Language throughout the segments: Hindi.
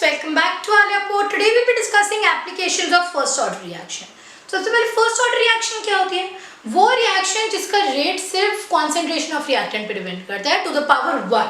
welcome back to Alyapur. Today we will be discussing applications of first order reaction. सबसे पहले फर्स्ट ऑर्डर रिएक्शन क्या होती है? वो रिएक्शन जिसका रेट सिर्फ कॉन्सेंट्रेशन ऑफ रिएक्टेंट पे डिपेंड करता है to the power 1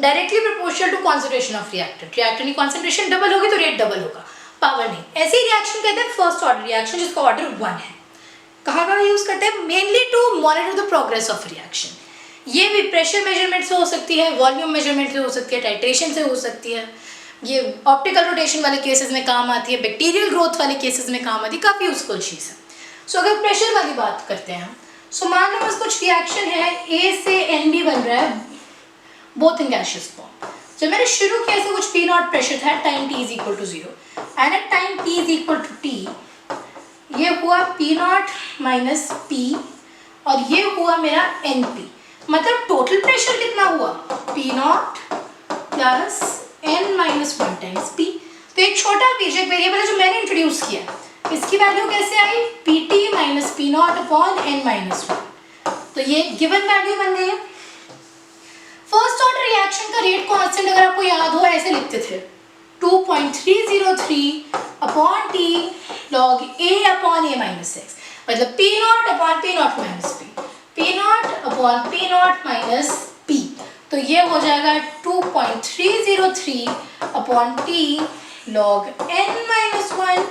directly proportional to concentration of reactant. Reactant की कॉन्सेंट्रेशन डबल होगी तो रेट डबल होगा, पावर नहीं. ऐसी रिएक्शन कहते हैं फर्स्ट ऑर्डर रिएक्शन जिसका ऑर्डर 1 है. कहाँ यूज करते हैं? Mainly to monitor the progress of reaction. ये भी प्रेशर मेजरमेंट से हो सकती है, वॉल्यूम मेजरमेंट से हो सकती है, टाइट्रेशन से हो सकती है. ये ऑप्टिकल रोटेशन वाले केसेस में काम आती है, बैक्टीरियल ग्रोथ वाले केसेस में काम आती है, काफ़ी यूजफुल चीज़ है. सो अगर प्रेशर वाली बात करते हैं हम, सो मान लो बस कुछ रिएक्शन है, A से NB बन रहा है बोथ इन गैसियस फॉर्म. जब मैंने शुरू किया ऐसे कुछ P0 प्रेशर था, time T is equal to 0 and at time T is equal to T ये हुआ P0 माइनस P और ये हुआ मेरा NP. मतलब टोटल प्रेशर कितना हुआ? P0 plus N minus 1 times P. तो एक छोटा बीजक वेरिएबल है जो मैंने इंट्रोड्यूस किया. इसकी वैल्यू कैसे आई? PT minus P0 upon N minus 1. तो ये गिवन वैल्यू बन गई है. फर्स्ट ऑर्डर रिएक्शन का रेट कांस्टेंट अगर आपको याद हो ऐसे लिखते थे 2.303 upon T log A upon A minus x. मतलब P0 upon P0 minus P. P0 upon P0 minus P. तो ये हो जाएगा 2.303 upon T log N minus 1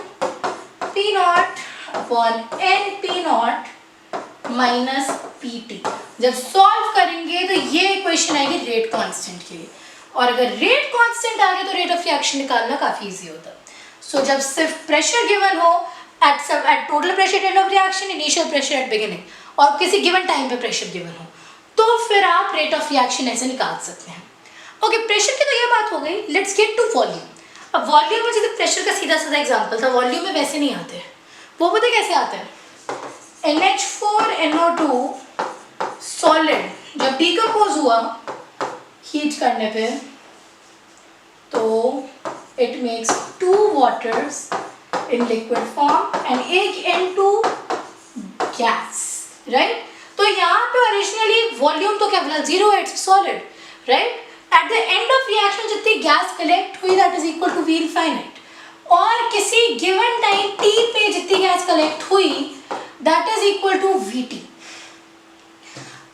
P0 upon N P0 minus PT. जब सॉल्व करेंगे तो ये इक्वेशन आएगी रेट कांस्टेंट के लिए. और अगर रेट कांस्टेंट आ गया तो रेट ऑफ रिएक्शन निकालना काफ़ी इजी होता है. सो जब सिर्फ प्रेशर गिवन हो at total pressure end of reaction, initial pressure at beginning और किसी गिवन टाइम पे प्रेशर गिवन हो तो फिर आप रेट ऑफ रिएक्शन ऐसे निकाल सकते हैं. ओके, प्रेशर की तो ये बात हो गई. Let's get to volume. अब वॉल्यूम में जैसे प्रेशर का सीधा साधा एग्जांपल था, वॉल्यूम में वैसे नहीं आते. वो पता कैसे आते हैं? NH4NO2 सॉलिड जब डिकम्पोज हुआ हीट करने पे तो it makes 2 waters in liquid form and एक N2 गैस, राइट. तो यहाँ पे ओरिजिनली वॉल्यूम तो क्या बोला? 0 है, it's solid, right. At the end of reaction जितनी गैस कलेक्ट हुई that is equal to V infinite. और किसी गिवन टाइम T पे जितनी गैस कलेक्ट हुई that is equal to VT.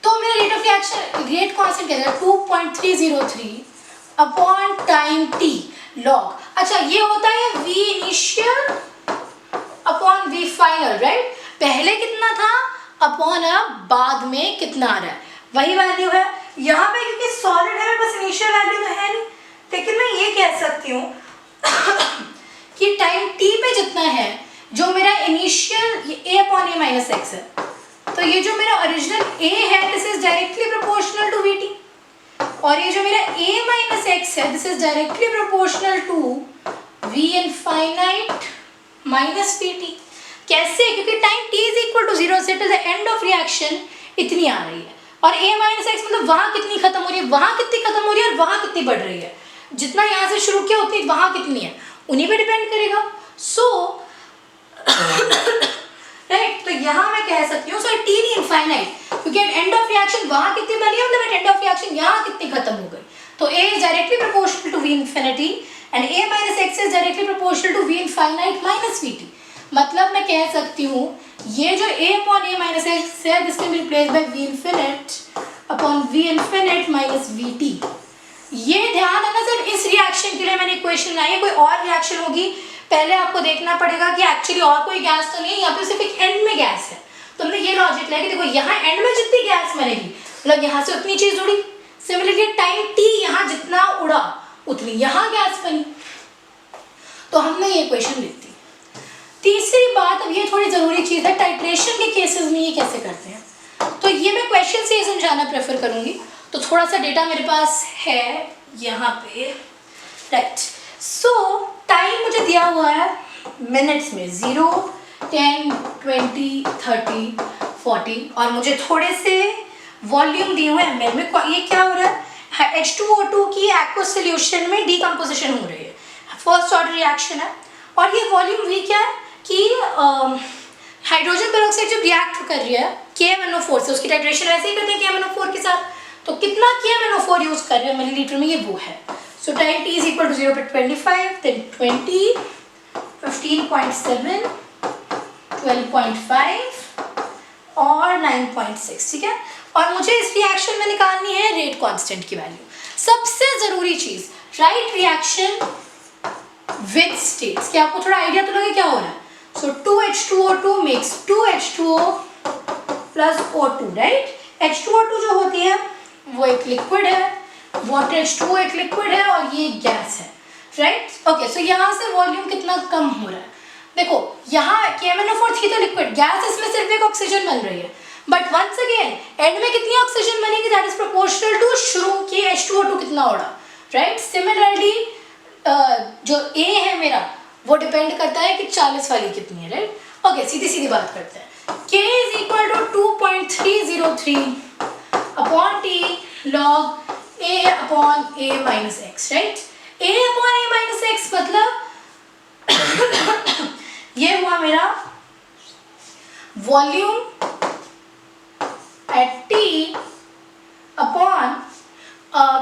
तो मेरा rate of reaction rate constant क्या है? 2.303 अपॉन टाइम T लॉग. अच्छा, ये होता है V initial upon V final, right. पहले कितना था अपॉन अब बाद में कितना आ रहा है, वही वैल्यू है. यहाँ पे क्योंकि सॉलिड है बस इनिशियल वैल्यू तो है नहीं, लेकिन मैं ये कह सकती हूँ कि टाइम T पे जितना है जो मेरा initial A upon A minus x है, तो ये जो मेरा ओरिजिनल A है this is directly proportional to VT और ये जो मेरा A माइनस एक्स है this is directly proportional to V infinite minus VT. कैसे? क्योंकि time T is equal to 0 से till the end of reaction इतनी आ रही है और A माइनस एक्स मतलब वहाँ कितनी खत्म हो रही है, वहाँ कितनी खत्म हो रही है और वहाँ कितनी बढ़ रही है. जितना यहाँ से शुरू किया उतनी वहाँ कितनी है उन्हीं पे डिपेंड करेगा. सो राइट, तो यहाँ मैं कह सकती हूँ सो T नहीं इनफाइनाइट क्योंकि एट एंड ऑफ रिएक्शन वहाँ कितनी बनी है मतलब एट एंड ऑफ रिएक्शन यहाँ कितनी खत्म हो गई. तो A is directly proportional to V infinity and A minus x is directly proportional to V infinite minus VT. मतलब मैं कह सकती हूँ ये जो A upon A minus x है this can be replaced by V infinite upon V infinite minus VT. ये ध्यान है ना सर, इस रिएक्शन के लिए मैंने इक्वेशन बनाई है. कोई और रिएक्शन होगी पहले आपको देखना पड़ेगा कि एक्चुअली और कोई गैस तो नहीं है, यहाँ पे सिर्फ एक एंड में गैस है. तो हमने ये लॉजिक लिया कि देखो यहाँ एंड में जितनी गैस बनेगी मतलब यहाँ से उतनी चीज उड़ी. सिमिलरली टाइम T यहाँ जितना उड़ा उतनी यहाँ गैस बनी. तो हमने ये इक्वेशन लिख दी. तीसरी बात, अब ये थोड़ी ज़रूरी चीज़ है, टाइट्रेशन के केसेस में ये कैसे करते हैं. तो ये मैं क्वेश्चन से ही समझाना प्रेफर करूँगी. तो थोड़ा सा डेटा मेरे पास है यहाँ पे, राइट. सो टाइम मुझे दिया हुआ है मिनट्स में 0, 10, 20, 30, 40 और मुझे थोड़े से वॉल्यूम दिए हुए ml में. ये क्या हो रहा है? H2O2 की एक्वस सोल्यूशन में डिकम्पोजिशन हो रही है, फर्स्ट ऑर्डर रिएक्शन है. और ये वॉल्यूम V क्या है कि हाइड्रोजन पेरोक्साइड जब रिएक्ट कर रही है KMnO4 से, उसकी टाइट्रेशन वैसे ही करते हैं KMnO4 के साथ. तो कितना KMnO4 यूज कर रहे हैं मिलीलीटर में, ये वो है. So time t is equal to 0 पे 25, then 20, 15.7, 12.5 और 9.6, ठीक है। और मुझे इस रिएक्शन में निकालनी है रेट कांस्टेंट की वैल्यू। सबसे जरूरी चीज, राइट रिएक्शन विद स्टेट्स, कि आपको थोड़ा आइडिया तो लगे क्या हो रहा है। सो 2H2O2 makes 2H2O plus O2, right. H2O2 जो होती है वो एक लिक्विड है, वाटर H2O एक लिक्विड है और ये गैस है, राइट। ओके, सो यहाँ से वॉल्यूम कितना कम हो रहा है, देखो यहाँ KMnO4 थी तो लिक्विड, गैस इसमें सिर्फ एक ऑक्सीजन बन रही है, बट वंस अगेन एंड में कितनी ऑक्सीजन बनेगी, दैट इज प्रोपोर्शनल टू शुरू की H2O2 कितना उड़ा, राइट। सिमिलरली जो A है मेरा वो डिपेंड करता है कि 40 वाली कितनी है, राइट। ओके, सीधी सीधी बात करते हैं। K is equal to 2.303 upon T log A upon A minus x, right? A upon A minus x मतलब ये हुआ मेरा वॉल्यूम एट T अपॉन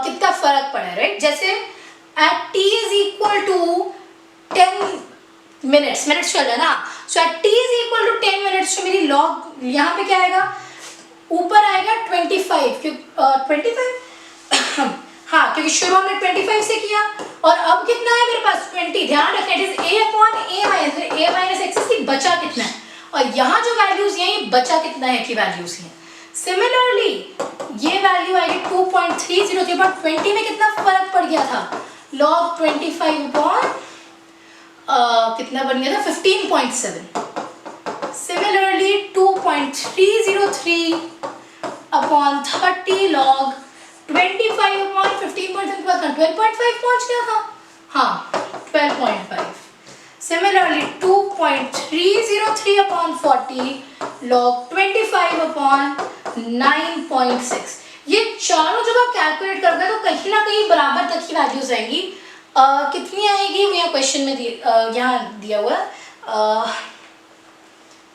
कितना फर्क पड़ा है, राइट। जैसे at T is equal to 10 minutes चल रहा है ना, so at T is equal to 10 minutes, तो मेरी लॉग यहाँ पे क्या आएगा, ऊपर आएगा 25, क्यों 25 हाँ, क्योंकि शुरू हमने 25 से किया और अब कितना है मेरे पास 20। ध्यान रखना it is A upon A minus x, की बचा कितना है, और यहाँ जो वैल्यूज हैं ये बचा कितना है की वैल्यूज हैं। सिमिलरली ये वैल्यू आएगी 2.303, बट 20 में कितना फर्क पड़ गया था, लॉग 25 अपॉन कितना बन गया था 15.7। सिमिलरली 2.303 अपॉन 30 लॉग 25 अपॉन 15.7 के बाद 12.5 पहुंच गया था, हाँ 12.5। Similarly 2.303 upon 40 log 25 upon 9.6। ये चारों जब आप कैलकुलेट करोगे तो कहीं ना कहीं बराबर तक की वैल्यूज आएंगी। कितनी आएगी वो यहाँ क्वेश्चन में यहाँ दिया हुआ है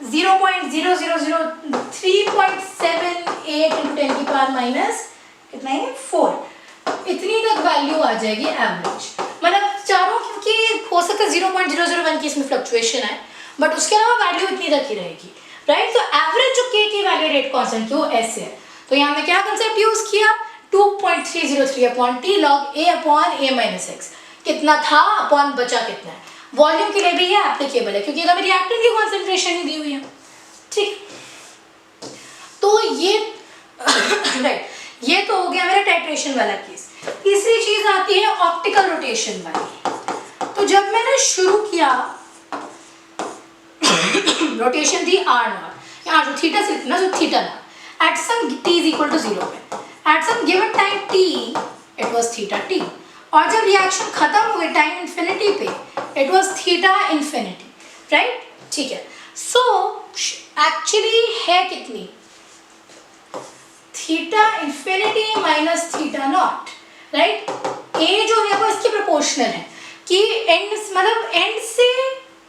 0.0003.78 into 10 की पावर माइनस कितना है 4, इतनी तक वैल्यू आ जाएगी एवरेज। मतलब चारों की हो सकता है 0.001 की इसमें फ्लक्चुएशन है, बट उसके अलावा वैल्यू इतनी तक ही रहेगी, राइट। तो एवरेज जो K की वैल्यू रेट कांस्टेंट की वो ऐसे है। तो यहाँ मैं क्या कंसेप्ट यूज किया, 2.303 upon T log A upon A minus x, कितना था अपॉन बचा कितना है। वॉल्यूम के लिए भी ये एप्लीकेबल है क्योंकि अगर मेरी रिएक्टेंट की कॉन्सेंट्रेशन ही दी हुई है, ठीक। तो ये राइट, ये तो हो गया मेरा टाइट्रेशन वाला केस। तीसरी चीज आती है ऑप्टिकल रोटेशन वाली। तो जब मैंने शुरू किया रोटेशन थी R0, यहाँ जो थीटा से ना, जो थीटा ना at some t is equal to 0 पे, at some given time t it was theta t, और जब रिएक्शन खत्म हो गई टाइम इन्फिनिटी पे it was theta infinity, right, ठीक है। सो एक्चुअली है कितनी, theta infinity minus theta naught, right. ए जो है वो इसके प्रोपोर्शनल है कि एंड मतलब एंड से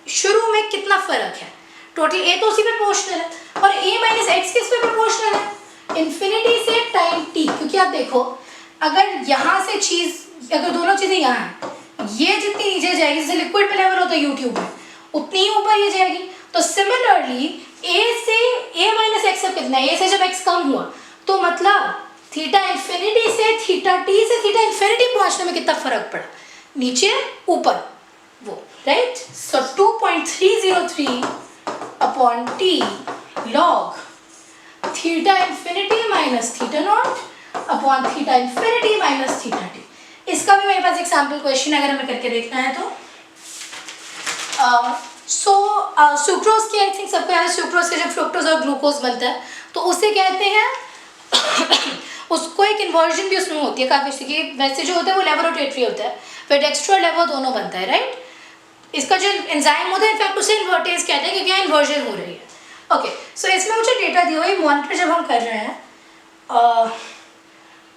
शुरू में कितना फर्क है, टोटल ए तो उसी पे प्रोपोर्शनल है, और ए माइनस एक्स किस पे प्रोपोर्शनल है, इन्फिनिटी से टाइम टी। क्योंकि आप देखो अगर यहाँ से चीज, अगर दोनों चीजें यहाँ हैं, ये जितनी नीचे जाएगी, जैसे लिक्विड पे लेवल होता है यूट्यूब में, उतनी ही ऊपर ये जाएगी। तो सिमिलरली ए से ए माइनस एक्स कितना है, ए से जब एक्स कम हुआ तो मतलब थीटा इन्फिनिटी से थीटा टी से थीटा इन्फिनिटी पहुंचने में कितना फर्क पड़ा, नीचे ऊपर वो, right. So 2.303 upon T log theta infinity minus theta not upon theta infinity minus theta T. इसका भी मेरे पास एक सैम्पल क्वेश्चन अगर हमें करके देखना है तो सुक्रोज की आई थिंक सबको याद है, सुक्रोज से जब फ्रुक्टोज और ग्लूकोज बनता है तो उसे कहते हैं उसको एक इन्वर्जन भी उसमें होती है काफी, कि वैसे जो होता है वो लेबोरेटरी होता है, फिर डेक्स्ट्रो लेवो दोनों बनता है, राइट। इसका जो एंजाइम होता है इनफैक्ट उसे इन्वर्टेज कहते हैं क्योंकि यहाँ इन्वर्जन हो रही है। ओके, सो इसमें मुझे डेटा दिया हुआ है, मॉनिटर जब हम कर रहे हैं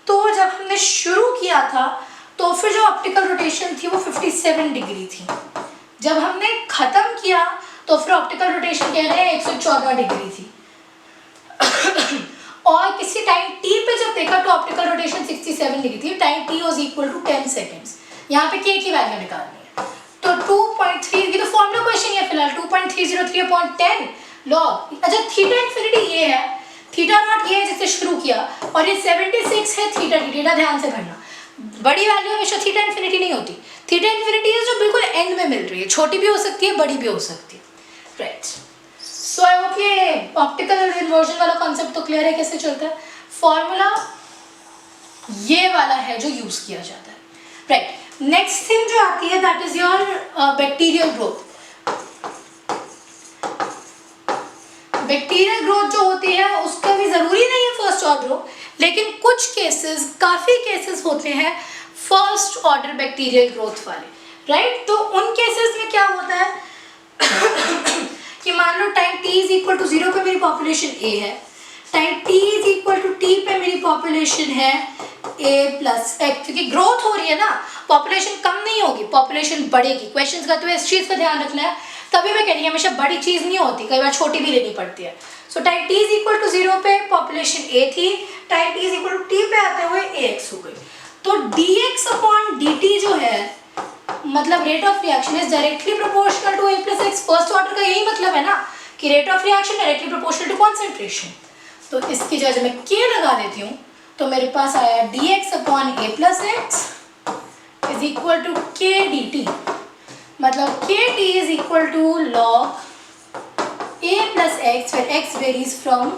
तो जब हमने शुरू किया था तो फिर जो ऑप्टिकल रोटेशन थी वो 57 डिग्री थी, जब हमने खत्म किया तो फिर ऑप्टिकल रोटेशन कह रहे हैं 114 डिग्री थी और किसी टाइम t पे जब देखा तो ऑप्टिकल रोटेशन 67 डिग्री थी, time t was equal to 10 seconds. यहाँ पे k की वैल्यू निकालनी है। तो 2.3 की तो फॉर्मूला क्वेश्चन है फिलहाल 2.303/10 लॉग। अच्छा थीटा इन्फिनिटी ये है, थीटा नॉट ये है जिससे शुरू किया, और ये 76 है थीटा टी। डेटा ध्यान से भरना, बड़ी वैल्यू हमेशा थीटा इन्फिनिटी नहीं होती। थीटा इन्फिनिटी है जो बिल्कुल एंड में मिल रही है, छोटी भी हो सकती है बड़ी भी हो सकती है, राइट। सो आई होप ये ऑप्टिकल इन्वर्जन वाला कॉन्सेप्ट तो क्लियर है कैसे चलता है। फॉर्मूला ये वाला है जो यूज किया जाता है, राइट। नेक्स्ट थिंग जो आती है that is your bacterial growth. Bacterial growth जो होती है उसका भी जरूरी नहीं है फर्स्ट ऑर्डर हो, लेकिन कुछ केसेस, काफी केसेस होते हैं फर्स्ट ऑर्डर बैक्टीरियल ग्रोथ वाले, राइट। तो उन केसेस में क्या होता है कि मान लो time t is equal to 0 पे मेरी पॉपुलेशन a है, time t is equal to t पे मेरी पॉपुलेशन है a प्लस x, क्योंकि ग्रोथ हो रही है ना, पॉपुलेशन कम नहीं होगी, पॉपुलेशन बढ़ेगी। क्वेश्चंस का तो इस चीज का ध्यान रखना है, तभी मैं कह रही हूँ हमेशा बड़ी चीज नहीं होती, कई बार छोटी भी लेनी पड़ती है। So time t is equal to 0 पे पॉपुलेशन a थी, time t is equal to t पे आते हुए ax हो गई। तो dx अपॉन dt जो है, मतलब rate of reaction is directly proportional to a plus x। First order का यही मतलब है ना कि rate of reaction directly proportional to concentration. तो इसकी जगह मैं k लगा देती हूँ, तो मेरे पास आया dx upon a plus x is equal to k dt, मतलब kt is equal to log a plus x, फिर x वेरीज फ्रॉम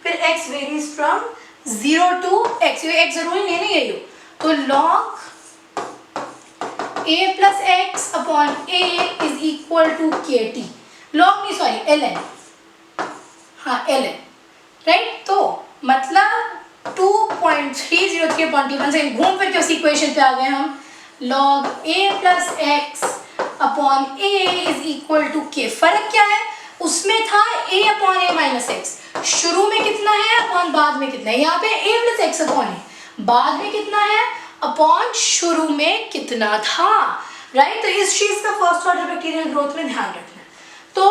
फिर x varies from 0 to x, ये x जरूरी नहीं यही हो, तो log a plus x upon a is equal to kt, log नहीं सॉरी ln, हाँ ln, राइट। तो मतलब 2.303/1 से घूम फिर के उस इक्वेशन पे आ गए हम, log a plus x upon a is equal to k। फर्क क्या है, उसमें था a upon a minus x, शुरू में कितना है अपॉन बाद में कितना है, यहाँ पे a plus x upon a, बाद में कितना है अपॉन शुरू में कितना था, राइट। तो इस चीज का फर्स्ट ऑर्डर बैक्टीरियल ग्रोथ में ध्यान रखना है। तो